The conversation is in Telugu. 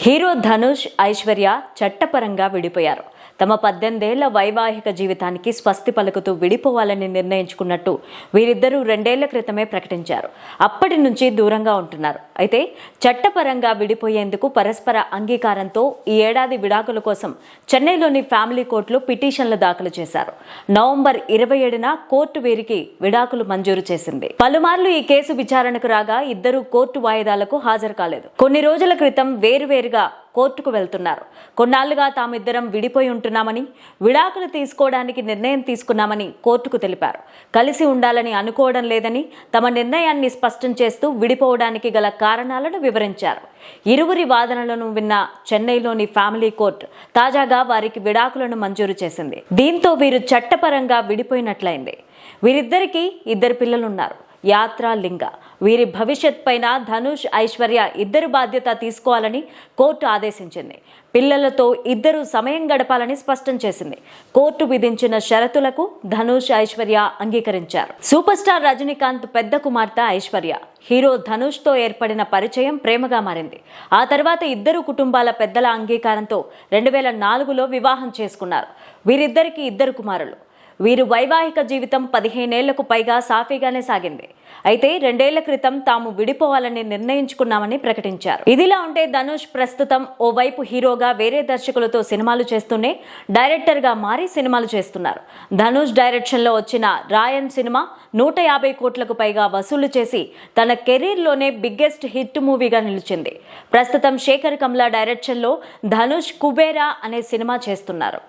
హీరో ధనుష్, ఐశ్వర్య చట్టపరంగా విడిపోయారు. తమ 18 ఏళ్ల వైవాహిక జీవితానికి స్వస్తి పలుకుతూ విడిపోవాలని నిర్ణయించుకున్నట్టు వీరిద్దరూ 2 ఏళ్ల క్రితమే ప్రకటించారు. అప్పటి నుంచి దూరంగా ఉంటున్నారు. అయితే చట్టపరంగా విడిపోయేందుకు పరస్పర అంగీకారంతో ఈ ఏడాది విడాకుల కోసం చెన్నైలోని ఫ్యామిలీ కోర్టులో పిటిషన్లు దాఖలు చేశారు. నవంబర్ 27న కోర్టు వీరికి విడాకులు మంజూరు చేసింది. పలుమార్లు ఈ కేసు విచారణకు రాగా ఇద్దరు కోర్టు వాయిదాలకు హాజరు కాలేదు. కొన్ని రోజుల క్రితం వేరువేరుగా కోర్టుకు వెళ్తున్నారు. కొన్నాళ్లుగా తామిద్దరం విడిపోయి ఉంటున్నామని, విడాకులు తీసుకోవడానికి నిర్ణయం తీసుకున్నామని కోర్టుకు తెలిపారు. కలిసి ఉండాలని అనుకోవడం లేదని తమ నిర్ణయాన్ని స్పష్టం చేస్తూ విడిపోవడానికి గల కారణాలను వివరించారు. ఇరువురి వాదనలను విన్న చెన్నైలోని ఫ్యామిలీ కోర్టు తాజాగా వారికి విడాకులను మంజూరు చేసింది. దీంతో వీరు చట్టపరంగా విడిపోయినట్లయింది. వీరిద్దరికీ 2 పిల్లలున్నారు. యాత్ర, లింగ. వీరి భవిష్యత్ పైన ధనుష్, ఐశ్వర్య ఇద్దరు బాధ్యత తీసుకోవాలని కోర్టు ఆదేశించింది. పిల్లలతో ఇద్దరు సమయం గడపాలని స్పష్టం చేసింది. కోర్టు విధించిన షరతులకు ధనుష్, ఐశ్వర్య అంగీకరించారు. సూపర్ స్టార్ రజనీకాంత్ పెద్ద కుమార్తె ఐశ్వర్య హీరో ధనుష్తో ఏర్పడిన పరిచయం ప్రేమగా మారింది. ఆ తర్వాత ఇద్దరు కుటుంబాల పెద్దల అంగీకారంతో 2004లో వివాహం చేసుకున్నారు. వీరిద్దరికి 2 కుమారులు. వీరు వైవాహిక జీవితం 15 ఏళ్లకు పైగా సాఫీగానే సాగింది. అయితే 2 ఏళ్ల క్రితం తాము విడిపోవాలని నిర్ణయించుకున్నామని ప్రకటించారు. ఇదిలా ఉంటే ధనుష్ ప్రస్తుతం ఓవైపు హీరోగా వేరే దర్శకులతో సినిమాలు చేస్తూనే డైరెక్టర్గా మారి సినిమాలు చేస్తున్నారు. ధనుష్ డైరెక్షన్లో వచ్చిన రాయన్ సినిమా 150 కోట్లకు పైగా వసూలు చేసి తన కెరీర్లోనే బిగ్గెస్ట్ హిట్ మూవీగా నిలిచింది. ప్రస్తుతం శేఖర్ కమ్లా డైరెక్షన్లో ధనుష్ కుబేరా అనే సినిమా చేస్తున్నారు.